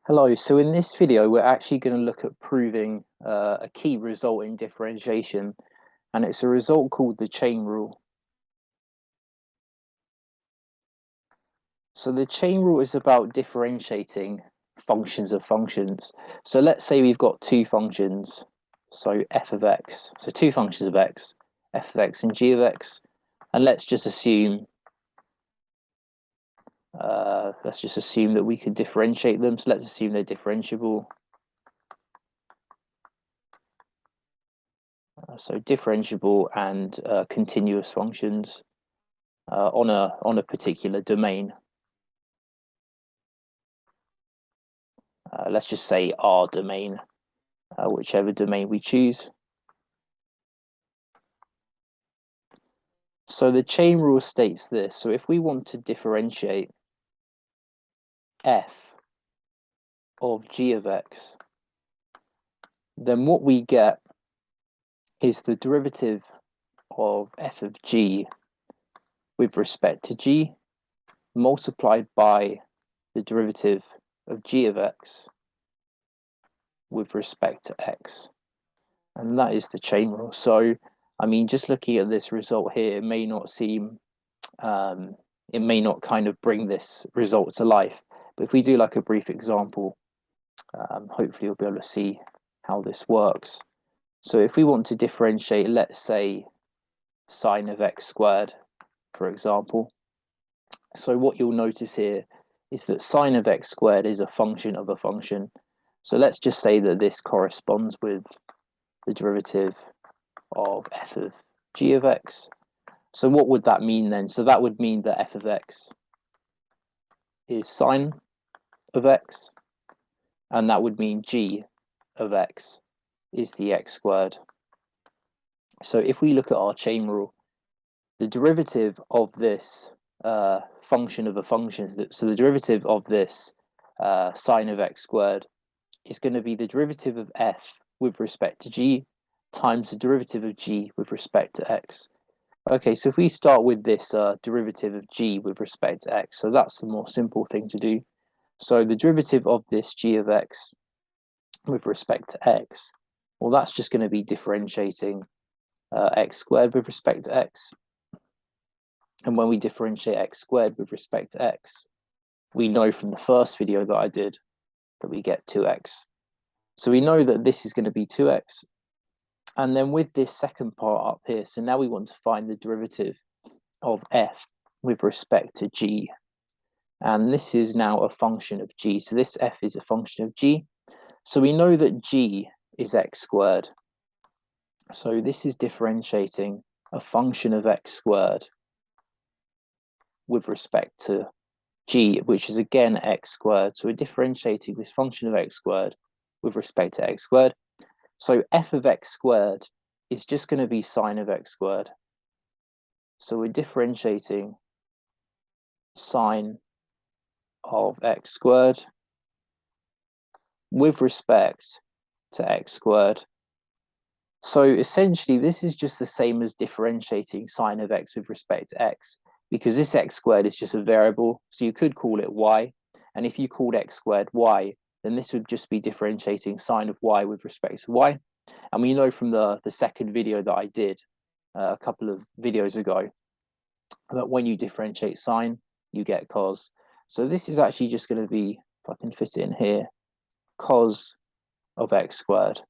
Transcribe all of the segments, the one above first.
Hello, so in this video, we're actually going to look at proving a key result in differentiation, and it's a result called the chain rule. So the chain rule is about differentiating functions of functions. So let's say we've got two functions, so f of x, so two functions of x, f of x and g of x, and let's just assume that we can differentiate them. So let's assume they're differentiable. So differentiable and continuous functions on a particular domain. Let's just say R domain, whichever domain we choose. So the chain rule states this. So if we want to differentiate f of g of x, then what we get is the derivative of f of g with respect to g multiplied by the derivative of g of x with respect to x. And that is the chain rule. So, I mean, just looking at this result here, it may not seem, it may not kind of bring this result to life. But if we do like a brief example, hopefully you'll be able to see how this works. So if we want to differentiate, let's say, sine of x squared, for example. So what you'll notice here is that sine of x squared is a function of a function. So let's just say that this corresponds with the derivative of f of g of x. So what would that mean then? So that would mean that f of x is sine of x, and that would mean g of x is the x squared. So if we look at our chain rule, the derivative of this function of a function, so the derivative of this sine of x squared is going to be the derivative of f with respect to g times the derivative of g with respect to x. Okay, so if we start with this derivative of g with respect to x, so that's the more simple thing to do. So the derivative of this g of x with respect to x, well, that's just going to be differentiating x squared with respect to x. And when we differentiate x squared with respect to x, we know from the first video that I did that we get 2x. So we know that this is going to be 2x. And then with this second part up here, so now we want to find the derivative of f with respect to g. And this is now a function of g. So this f is a function of g. So we know that g is x squared. So this is differentiating a function of x squared with respect to g, which is again x squared. So we're differentiating this function of x squared with respect to x squared. So f of x squared is just going to be sine of x squared. So we're differentiating sine of x squared with respect to x squared. So essentially, this is just the same as differentiating sine of x with respect to x, because this x squared is just a variable. So you could call it y. And if you called x squared y, then this would just be differentiating sine of y with respect to y. And we know from the second video that I did a couple of videos ago that when you differentiate sine, you get cos. So this is actually just going to be, if I can fit it in here, cos of x squared.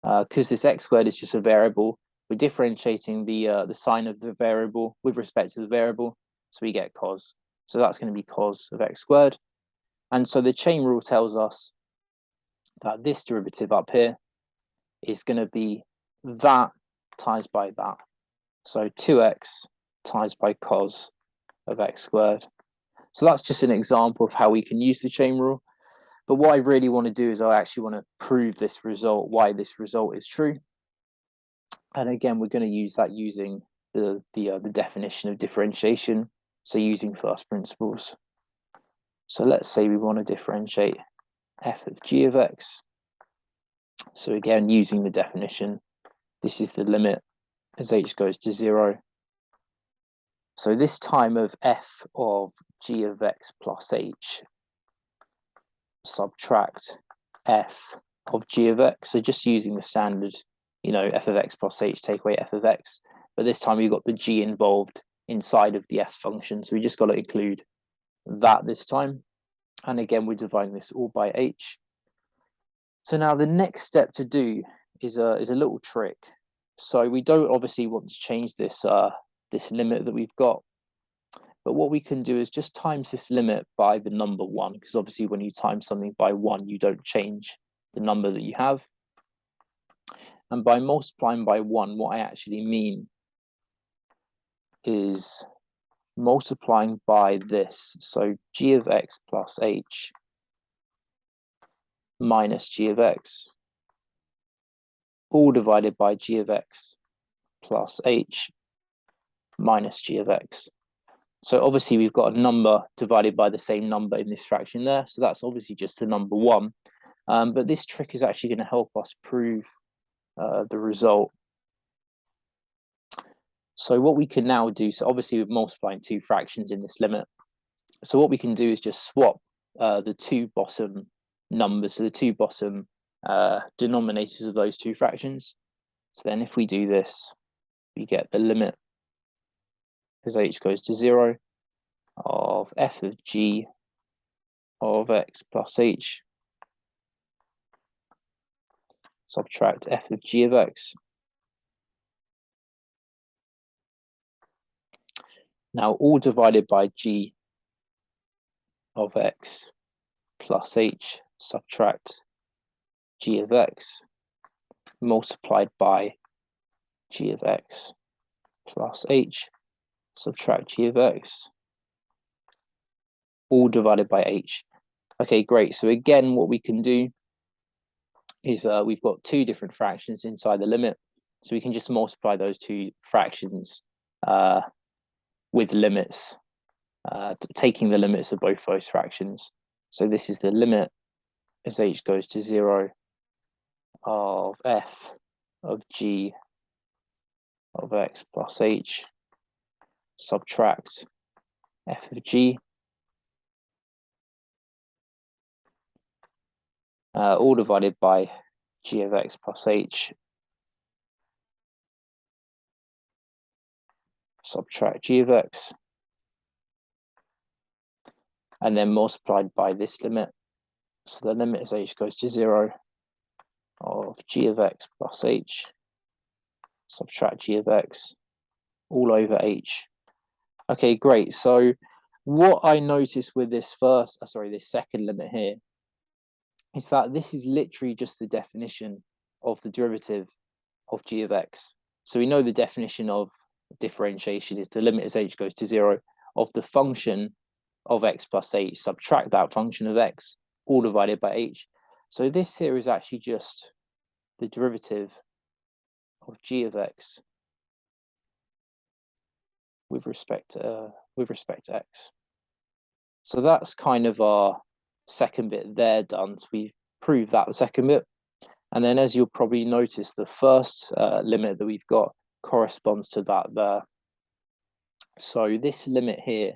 Because this x squared is just a variable, we're differentiating the sign of the variable with respect to the variable, so we get cos. So that's going to be cos of x squared. And so the chain rule tells us that this derivative up here is going to be that times by that. So 2x times by cos of x squared. So that's just an example of how we can use the chain rule. But what I really want to do is I actually want to prove this result, why this result is true. And again, we're going to use that using the definition of differentiation, so using first principles. So let's say we want to differentiate f of g of x. So again, using the definition, this is the limit as h goes to 0. So this time of f of g of x plus h subtract f of g of x. So just using the standard, f of x plus h, take away f of x. But this time you've got the g involved inside of the f function. So we just got to include that this time. And again, we're dividing this all by h. So now the next step to do is a little trick. So we don't obviously want to change this this limit that we've got. But what we can do is just times this limit by the number 1, because obviously when you times something by 1, you don't change the number that you have. And by multiplying by 1, what I actually mean is multiplying by this. So g of x plus h minus g of x, all divided by g of x plus h minus g of x. So obviously we've got a number divided by the same number in this fraction there. So that's obviously just the number 1. But this trick is actually going to help us prove the result. So what we can now do, so obviously we're multiplying 2 fractions in this limit. So what we can do is just swap the 2 bottom numbers, so the 2 bottom denominators of those 2 fractions. So then if we do this, we get the limit as h goes to 0 of f of g of x plus h subtract f of g of x. Now all divided by g of x plus h subtract g of x multiplied by g of x plus h subtract g of x, all divided by h. Okay, great. So again, what we can do is we've got 2 different fractions inside the limit. So we can just multiply those 2 fractions with limits, taking the limits of both those fractions. So this is the limit as h goes to 0 of f of g of x plus h subtract f of g, all divided by g of x plus h subtract g of x, and then multiplied by this limit. So the limit as h goes to 0 of g of x plus h subtract g of x, all over h. Okay, great. So what I noticed with this this second limit here is that this is literally just the definition of the derivative of g of x. So we know the definition of differentiation is the limit as h goes to 0 of the function of x plus h, subtract that function of x, all divided by h. So this here is actually just the derivative of g of x with respect to x. So that's kind of our second bit there done. So we've proved that second bit. And then as you'll probably notice, the first limit that we've got corresponds to that there. So this limit here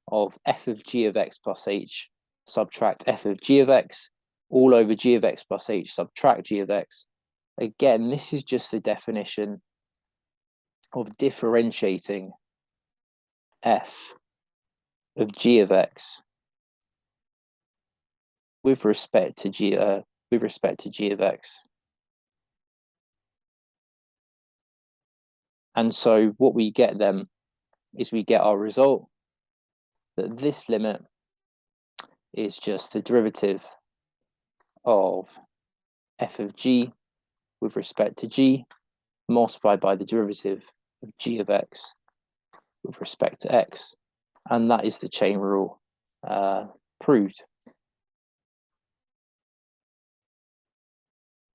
of f of g of x plus h subtract f of g of x, all over g of x plus h subtract g of x. Again, this is just the definition of differentiating f of g of x with respect to g of x. And so what we get then is we get our result that this limit is just the derivative of f of g with respect to g multiplied by the derivative of g of x with respect to x. And that is the chain rule proved.